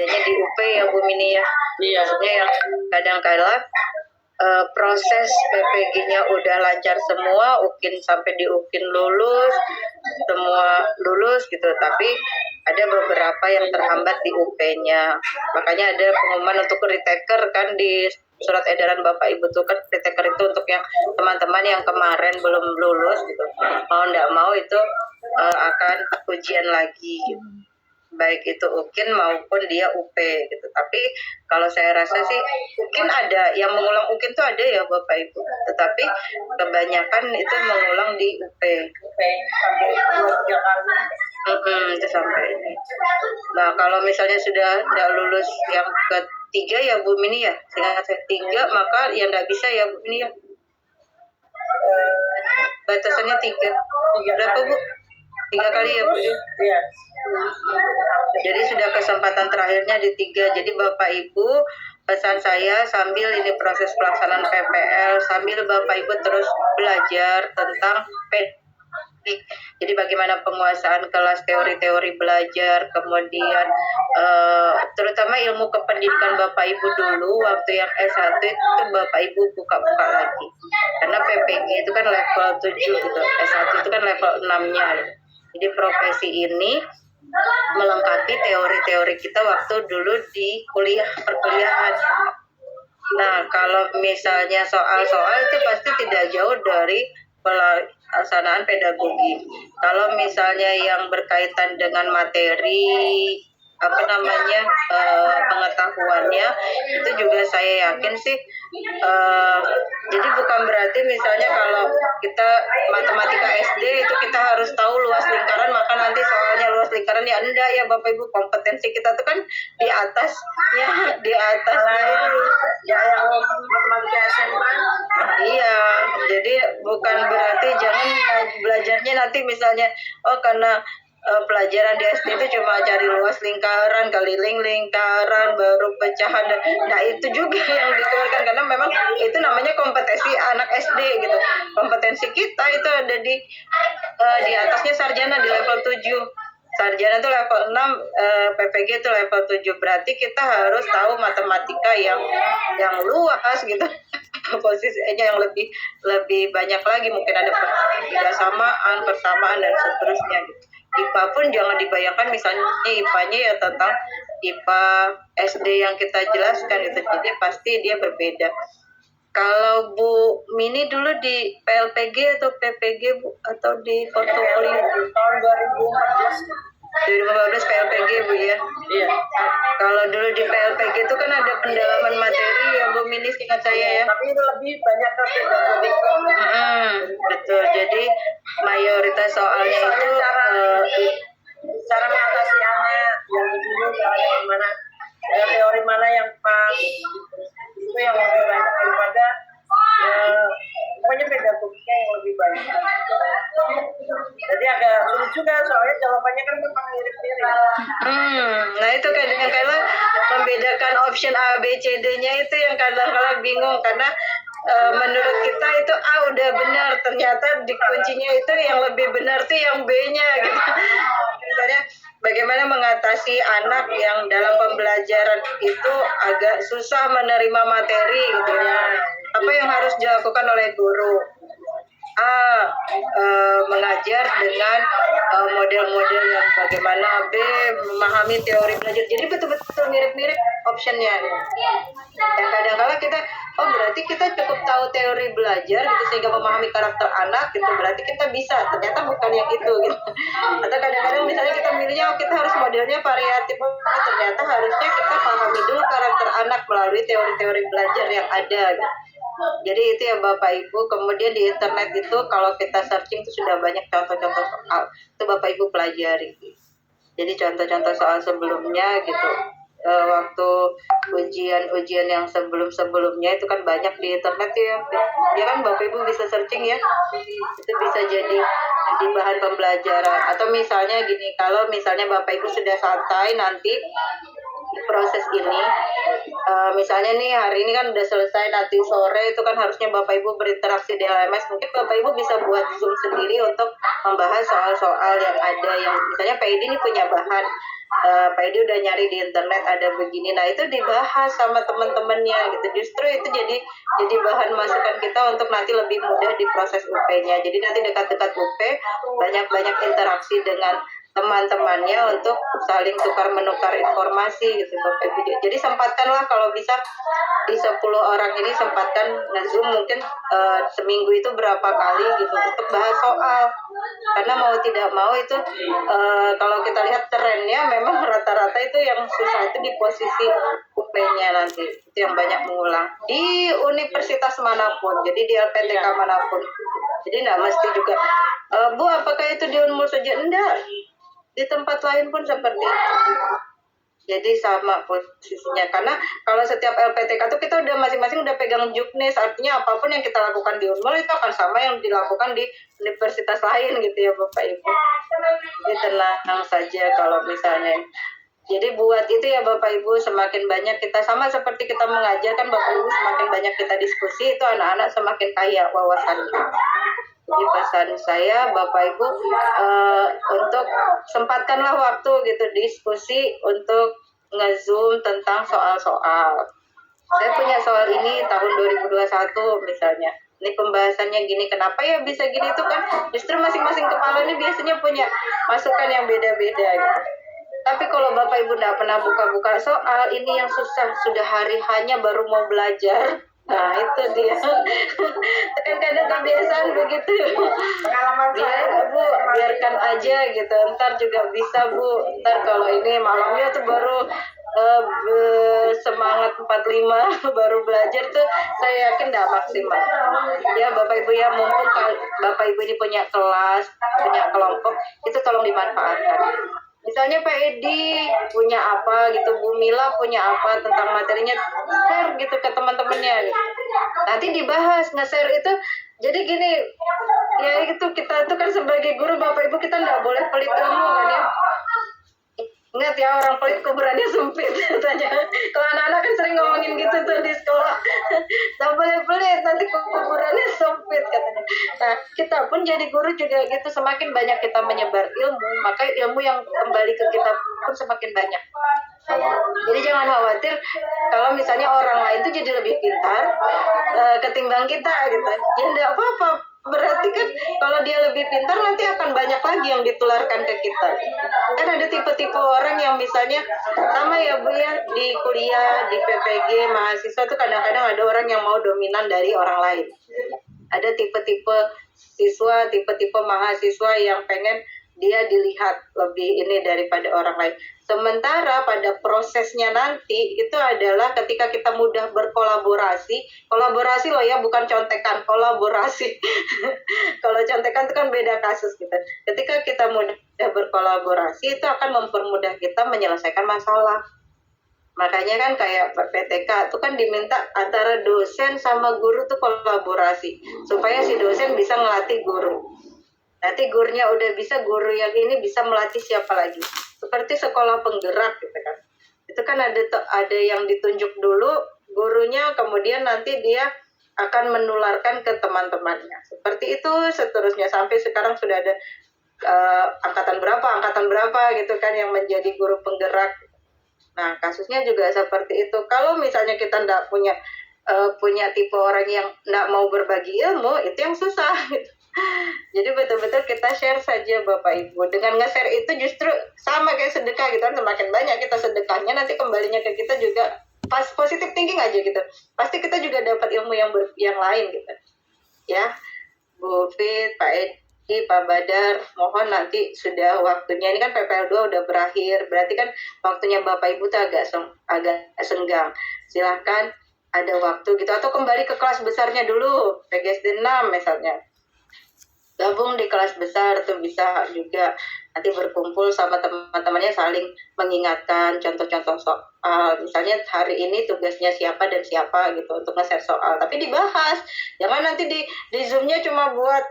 adanya di UP ya Bu Mini ya. Iya. Maksudnya yang kadang-kala proses PPG-nya udah lancar semua, UKIN sampai di UKIN lulus, semua lulus gitu, tapi ada beberapa yang terhambat di UP-nya. Makanya ada pengumuman untuk retaker kan di surat edaran Bapak Ibu tuh kan, retaker itu untuk yang teman-teman yang kemarin belum lulus gitu. Mau nggak mau itu akan ujian lagi gitu. Baik itu UKIN maupun dia UP gitu. Tapi kalau saya rasa sih UKIN ada, yang mengulang UKIN tuh ada ya Bapak Ibu. Tetapi kebanyakan itu mengulang di UP. Sampai 2-3 kali. Itu sampai ini. Nah kalau misalnya sudah tidak lulus yang ketiga ya Bu Mini ya, seingat saya 3, maka yang nggak bisa ya Bu Mini ya. Batasannya 3. Berapa Bu? 3 kali ya Bu? Iya. Jadi sudah kesempatan terakhirnya di 3. Jadi Bapak Ibu, pesan saya sambil ini proses pelaksanaan PPL, sambil Bapak Ibu terus belajar tentang jadi bagaimana penguasaan kelas, teori-teori belajar, kemudian terutama ilmu kependidikan Bapak Ibu dulu waktu yang S1 itu Bapak Ibu buka-buka lagi. Karena PPG itu kan level 7 gitu, S1 itu kan level 6-nya. Jadi profesi ini melengkapi teori-teori kita waktu dulu di perkuliahan. Nah, kalau misalnya soal-soal itu pasti tidak jauh dari pelaksanaan pedagogi. Kalau misalnya yang berkaitan dengan materi pengetahuannya itu juga saya yakin sih jadi bukan berarti misalnya kalau kita matematika SD itu kita harus tahu luas lingkaran maka nanti soalnya luas lingkaran ya enggak ya Bapak Ibu, kompetensi kita tuh kan di atasnya ya yang matematika SMA. Iya, jadi bukan berarti jangan belajarnya nanti misalnya karena pelajaran di SD itu cuma cari luas lingkaran, keliling lingkaran, baru pecahan. Nah itu juga yang dikeluarkan karena memang itu namanya kompetensi anak SD gitu. Kompetensi kita itu ada di atasnya sarjana di level 7. Sarjana itu level 6, PPG itu level 7. Berarti kita harus tahu matematika yang luas gitu. Posisinya yang lebih banyak lagi, mungkin ada persamaan dan seterusnya gitu. IPA pun jangan dibayangkan misalnya IPA-nya ya tentang IPA SD yang kita jelaskan itu, jadi pasti dia berbeda. Kalau Bu Mini dulu di PLPG atau PPG Bu, atau di portofolio? Tahun 2015 PLPG Bu ya? Iya. Kalau dulu di PLPG itu kan ada pendalaman materi ya Bu Mini, seingat saya ya. Tapi itu lebih banyak ke pedagogi. Betul. Jadi mayoritas soalnya itu cara mengatasi anak yang dulu yang mana, teori mana yang pas, itu yang lebih banyak daripada pokoknya pedagoginya yang lebih banyak. Jadi agak sulit juga soalnya jawabannya kan memang mirip-mirip. Nah itu kadang-kadang membedakan option A, B, C, D-nya itu yang kadang-kadang bingung karena menurut kita itu A udah benar, ternyata di kuncinya itu yang lebih benar tuh yang B-nya gitu. Misalnya bagaimana mengatasi anak yang dalam pembelajaran itu agak susah menerima materi gitu ya. Apa yang harus dilakukan oleh guru? A. Mengajar dengan model-model yang bagaimana. B. Memahami teori belajar. Jadi betul-betul mirip-mirip optionnya. Dan kadang-kadang kita berarti kita cukup tahu teori belajar gitu sehingga memahami karakter anak gitu, berarti kita bisa, ternyata bukan yang itu gitu. Atau kadang-kadang misalnya kita milihnya kita harus modelnya variatif, ternyata harusnya kita pahami dulu karakter anak melalui teori-teori belajar yang ada gitu. Jadi itu ya Bapak Ibu. Kemudian di internet itu kalau kita searching itu sudah banyak contoh-contoh soal, itu Bapak Ibu pelajari. Jadi contoh-contoh soal sebelumnya gitu, waktu ujian yang sebelumnya itu kan banyak di internet ya kan Bapak Ibu bisa searching ya, itu bisa jadi bahan pembelajaran. Atau misalnya gini, kalau misalnya Bapak Ibu sudah santai nanti proses ini, misalnya nih hari ini kan udah selesai, nanti sore itu kan harusnya Bapak Ibu berinteraksi di LMS, mungkin Bapak Ibu bisa buat Zoom sendiri untuk membahas soal-soal yang ada, yang misalnya PID ini punya bahan, Pak Edi udah nyari di internet ada begini, nah itu dibahas sama teman-temannya gitu. Justru itu jadi bahan masukan kita untuk nanti lebih mudah di proses UP-nya. Jadi nanti dekat-dekat UP banyak-banyak interaksi dengan teman-temannya untuk saling tukar menukar informasi gitu Bapak Ibu. Jadi sempatkanlah kalau bisa di 10 orang ini sempatkan nge-zoom mungkin seminggu itu berapa kali gitu untuk bahas soal, karena mau tidak mau itu kalau kita lihat trennya memang rata-rata itu yang susah itu di posisi UP-nya nanti itu yang banyak mengulang di universitas manapun, jadi di LPTK manapun. Jadi nggak mesti juga Bu apakah itu di Unmul saja, enggak, di tempat lain pun seperti itu. Jadi sama posisinya, karena kalau setiap LPTK itu kita udah masing-masing udah pegang juknis, artinya apapun yang kita lakukan di Unmul itu akan sama yang dilakukan di universitas lain gitu ya Bapak Ibu. Jadi tenang saja kalau misalnya. Jadi buat itu ya Bapak Ibu, semakin banyak kita sama seperti kita mengajar kan Bapak Ibu, semakin banyak kita diskusi itu anak-anak semakin kaya wawasannya. Jadi pesan saya Bapak Ibu untuk sempatkanlah waktu gitu diskusi untuk nge-zoom tentang soal-soal. Saya punya soal ini tahun 2021 misalnya. Ini pembahasannya gini, kenapa ya bisa gini itu kan justru masing-masing kepala ini biasanya punya masukan yang beda-beda gitu. Tapi kalau Bapak Ibu tidak pernah buka-buka soal, ini yang susah, sudah hari hanya baru mau belajar. Nah itu dia. Kan kadang kebiasaan begitu. Pengalaman saya Bu, biarkan aja gitu. Ntar juga bisa Bu. Ntar kalau ini malamnya tuh baru semangat 45 baru belajar tuh saya yakin tidak maksimal. Ya Bapak Ibu ya, mumpung Bapak Ibu ini punya kelas, punya kelompok, itu tolong dimanfaatkan. Misalnya Pak Edi punya apa gitu, Bu Mila punya apa tentang materinya, share gitu ke teman-temannya gitu. Nanti dibahas, nge-share itu. Jadi gini, ya itu kita tuh kan sebagai guru Bapak Ibu kita nggak boleh pelit ilmu kan ya. Ingat ya, orang pelit kuburannya sempit katanya. Kalau anak-anak kan sering ngomongin gitu tuh di sekolah. Tak boleh pelit, nanti kuburannya sempit katanya. Nah, kita pun jadi guru juga gitu. Semakin banyak kita menyebar ilmu, maka ilmu yang kembali ke kita pun semakin banyak. Jadi jangan khawatir kalau misalnya orang lain tuh jadi lebih pintar ketimbang kita gitu. Ya enggak apa-apa. Berarti kan kalau dia lebih pintar nanti akan banyak lagi yang ditularkan ke kita. Kan ada tipe-tipe orang yang misalnya sama ya Bu ya, di kuliah, di PPG, mahasiswa tuh kadang-kadang ada orang yang mau dominan dari orang lain. Ada tipe-tipe siswa, tipe-tipe mahasiswa yang pengen dia dilihat lebih ini daripada orang lain. Sementara pada prosesnya nanti itu adalah ketika kita mudah berkolaborasi, kolaborasi loh ya, bukan contekan, kolaborasi. Kalau contekan itu kan beda kasus gitu. Ketika kita mudah berkolaborasi itu akan mempermudah kita menyelesaikan masalah. Makanya kan kayak PTK itu kan diminta antara dosen sama guru tuh kolaborasi supaya si dosen bisa ngelatih guru. Nanti gurunya udah bisa, guru yang ini bisa melatih siapa lagi. Seperti sekolah penggerak gitu kan. Itu kan ada yang ditunjuk dulu gurunya, kemudian nanti dia akan menularkan ke teman-temannya. Seperti itu seterusnya sampai sekarang sudah ada angkatan berapa gitu kan yang menjadi guru penggerak. Nah, kasusnya juga seperti itu. Kalau misalnya kita enggak punya tipe orang yang enggak mau berbagi ilmu, itu yang susah gitu. Jadi betul-betul kita share saja Bapak Ibu. Dengan nge-share itu justru sama kayak sedekah gitu kan, semakin banyak kita sedekahnya nanti kembalinya ke kita juga pas positive thinking aja gitu. Pasti kita juga dapat ilmu yang lain gitu. Ya, Bu Fit, Pak Edi, Pak Badar, mohon nanti sudah waktunya, ini kan PPL 2 udah berakhir, berarti kan waktunya Bapak Ibu tuh agak senggang. Silahkan ada waktu gitu, atau kembali ke kelas besarnya dulu, PGSD 6 misalnya. Gabung di kelas besar tuh bisa juga, nanti berkumpul sama teman-temannya saling mengingatkan contoh-contoh soal, misalnya hari ini tugasnya siapa dan siapa gitu untuk nge-share soal, tapi dibahas, jangan nanti di Zoom-nya cuma buat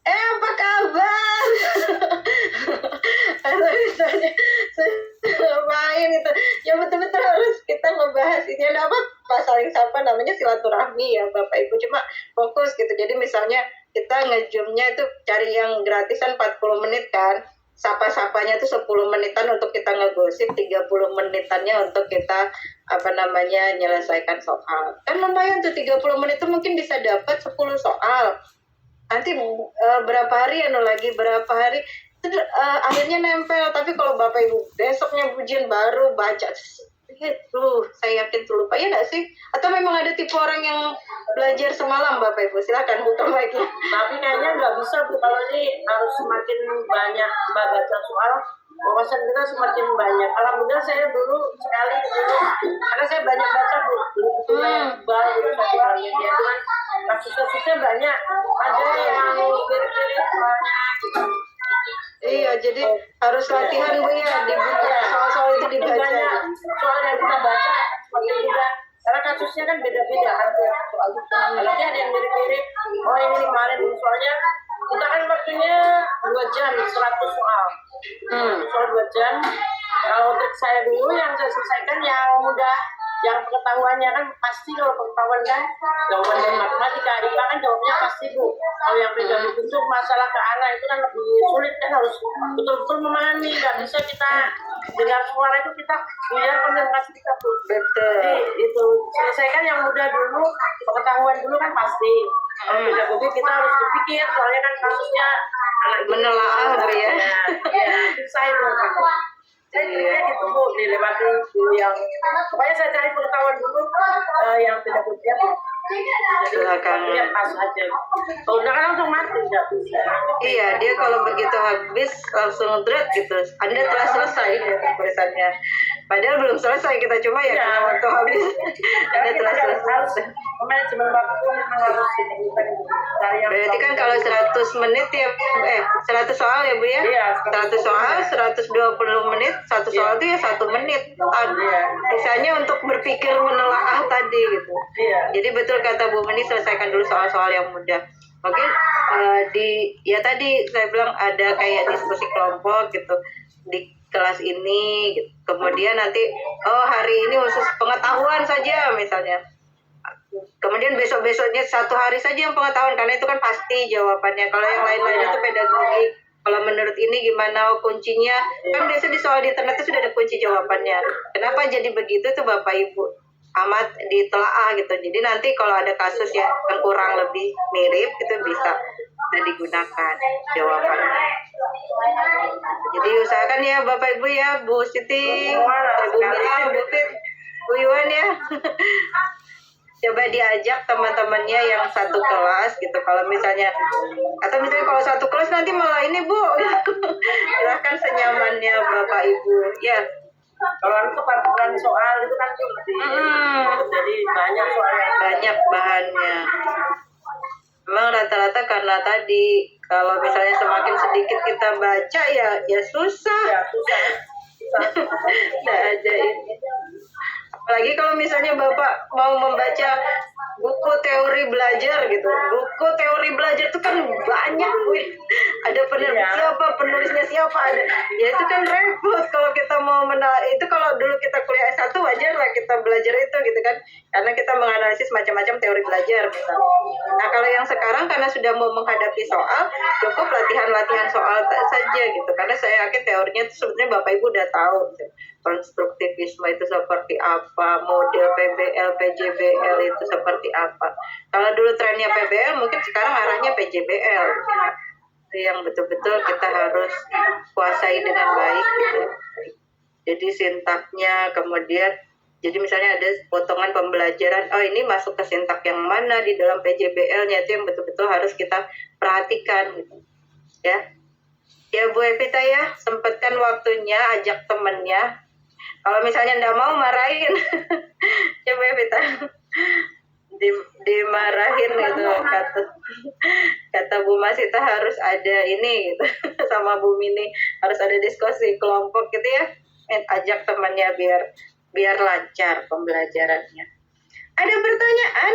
apa kabar atau misalnya main itu, ya betul-betul harus kita ngebahas ini. Ada apa saling sapa, namanya silaturahmi ya Bapak Ibu, cuma fokus gitu. Jadi misalnya kita nge-zoom-nya itu cari yang gratisan 40 menit kan, sapa-sapanya tuh 10 menitan untuk kita ngegosip, 30 menitannya untuk kita nyelesaikan soal. Kan lumayan tuh 30 menit tuh mungkin bisa dapat 10 soal. Nanti berapa hari berapa hari itu, akhirnya nempel. Tapi kalau Bapak Ibu besoknya ujian baru baca, saya yakin tuh lupa, ya nggak sih? Atau memang ada tipe orang yang belajar semalam, Bapak Ibu? Silakan buka mic-nya. Tapi kayaknya nggak bisa Bu, kalau ini harus semakin banyak baca soal, wawasan kita semakin banyak. Alhamdulillah saya dulu sekali dulu, karena saya banyak baca Bu, dulu baru satu hari dia kan kasus-kasusnya banyak, ada yang mirip-mirip soalnya gitu. Iya, jadi harus latihan Bu ya, dibuka soal-soal itu dibaca. Banyak soal yang kita baca semakin mudah, karena kasusnya kan beda-beda kan soal itu. Nanti ada yang mirip-mirip, oh ini kemarin soalnya kita kan waktunya 2 jam 100 soal. Soal 2 jam. Kalau trik saya dulu yang saya selesaikan yang mudah, yang pengetahuannya kan pasti. Kalau pengetahuan kan jawaban dari matematika, IPA kan jawabnya pasti Bu. Kalau yang beda bentuk masalah ke arah itu kan lebih sulit, kan harus betul-betul memahami. Nggak bisa kita dengar suara itu kita biar konsentrasi kita Bu. Betul. Jadi itu selesaikan yang mudah dulu, pengetahuan dulu kan pasti. Kalau beda bentuk kita harus berpikir, soalnya kan kasusnya Menelaah Bu ya. Iya, itu saya dulu kan. Saya kira gitu Bu, dilewati dulu yang pokoknya saya cari pengetahuan dulu yang tidak bersiap. Jadi waktunya pas aja. Kalau udah kan langsung mati, nggak bisa. Iya, dia kalau begitu habis langsung dread gitu. Anda telah selesai tulisannya. Padahal belum selesai kita, cuma ya karena waktu habis. Anda telah selesai. Manajemen waktu memang harus ditentukan. Berarti kan kalau 100 menit ya, 100 soal ya Bu ya? Iya, 100 soal, 120 menit, satu soal itu ya 1 menit. Sisanya untuk berpikir menelaah tadi gitu. Iya. Jadi betul kata Bu Meni, selesaikan dulu soal-soal yang mudah. Mungkin ya tadi saya bilang ada kayak diskusi kelompok gitu di kelas ini gitu. Kemudian nanti hari ini khusus pengetahuan saja misalnya. Kemudian besok-besoknya 1 hari saja yang pengetahuan, karena itu kan pasti jawabannya. Kalau yang lain-lain itu pedagogi. Kalau menurut ini gimana kuncinya? Kan biasa di soal di internet itu sudah ada kunci jawabannya. Kenapa jadi begitu tuh Bapak Ibu? Amat ditelaah gitu. Jadi nanti kalau ada kasus yang kurang lebih mirip itu bisa digunakan jawabannya. Jadi usahakan ya Bapak Ibu ya, Bu Siti, Bu Mira, Bu Fit, Bu Yuan ya. Coba diajak teman-temannya yang satu kelas gitu. Kalau misalnya kalau satu kelas nanti malah ini Bu. Silahkan senyamannya Bapak Ibu. Ya. Kalau kepantulan soal itu kan lebih jadi banyak soalnya, banyak bahannya. Memang rata-rata karena tadi kalau misalnya semakin sedikit kita baca ya susah. Ya susah. Nggak ada ini. Apalagi kalau misalnya Bapak mau membaca buku teori belajar gitu. Buku teori belajar itu kan banyak, ada penerbit siapa, penulisnya siapa, ada. Ya itu kan repot kalau kita mau itu kalau dulu kita kuliah S1 wajar lah kita belajar itu gitu kan. Karena kita menganalisis macam-macam teori belajar misalnya. Nah, kalau yang sekarang karena sudah mau menghadapi soal, cukup latihan-latihan soal saja gitu. Karena saya yakin teorinya itu sebenarnya Bapak Ibu udah tahu gitu. Konstruktivisme itu seperti apa, model PBL, PJBL itu seperti apa. Kalau dulu trennya PBL, mungkin sekarang arahnya PJBL. Itu yang betul-betul kita harus kuasai dengan baik gitu. Jadi sintaknya, kemudian jadi misalnya ada potongan pembelajaran, ini masuk ke sintak yang mana di dalam PJBL-nya, itu yang betul-betul harus kita perhatikan gitu. Ya. Ya Bu Evita ya, sempatkan waktunya, ajak temennya. Kalau misalnya nggak mau, marahin. Coba Evita. Dimarahin gitu. Kata Bu Masita harus ada ini gitu. Sama Bu Mini harus ada diskusi kelompok gitu ya. Ajak temannya biar lancar pembelajarannya. Ada pertanyaan?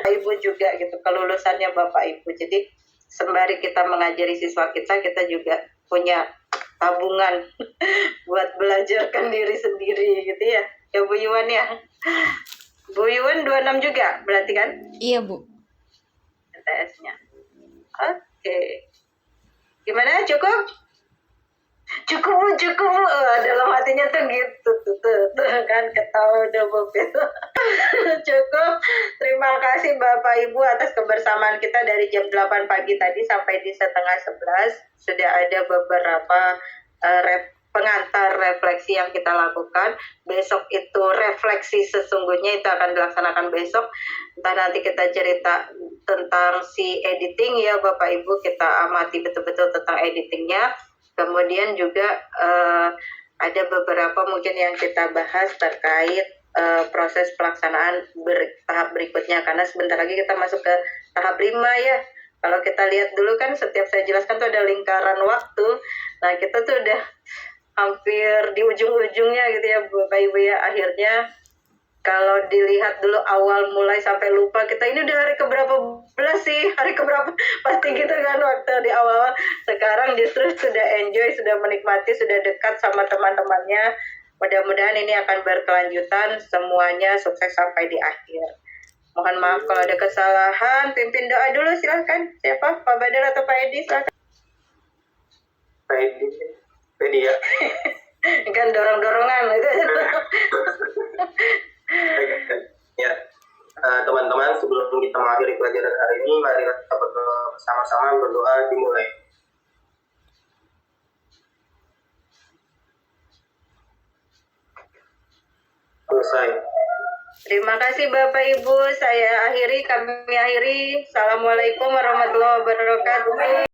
Ibu juga gitu, kelulusannya Bapak Ibu. Jadi sembari kita mengajari siswa kita juga punya tabungan buat belajarkan diri sendiri gitu ya. Ya Bu Yuwan ya. Bu Yuwan 26 juga berarti kan? Iya Bu. TS-nya. Oke. Gimana? Cukup? Cukup. Dalam hatinya tuh gitu tuh kan ketawa udah bobet. Cukup. Terima kasih Bapak Ibu atas kebersamaan kita dari jam 8 pagi tadi sampai di setengah 11. Sudah ada beberapa pengantar refleksi yang kita lakukan. Besok itu refleksi sesungguhnya itu akan dilaksanakan besok. Entah nanti kita cerita tentang si editing ya Bapak Ibu, kita amati betul-betul tentang editingnya. Kemudian juga ada beberapa mungkin yang kita bahas terkait proses pelaksanaan tahap berikutnya, karena sebentar lagi kita masuk ke tahap 5 ya. Kalau kita lihat dulu kan setiap saya jelaskan tuh ada lingkaran waktu. Nah kita tuh udah hampir di ujung-ujungnya gitu ya Bapak Ibu ya. Akhirnya kalau dilihat dulu awal mulai sampai lupa kita ini udah hari keberapa belas sih, hari keberapa pasti gitu kan waktu di awal. Sekarang justru sudah enjoy, sudah menikmati, sudah dekat sama teman-temannya. Mudah-mudahan ini akan berkelanjutan, semuanya sukses sampai di akhir. Mohon maaf kalau ada kesalahan. Pimpin doa dulu silahkan. Siapa? Pak Badar atau Pak Edi? Silahkan. Pak Edi ya. Kan dorong-dorongan gitu. Ya, teman-teman, sebelum kita mengakhiri pelajaran hari ini, mari kita bersama-sama berdoa dimulai. Selesai. Terima kasih Bapak Ibu, kami akhiri. Assalamualaikum warahmatullahi wabarakatuh.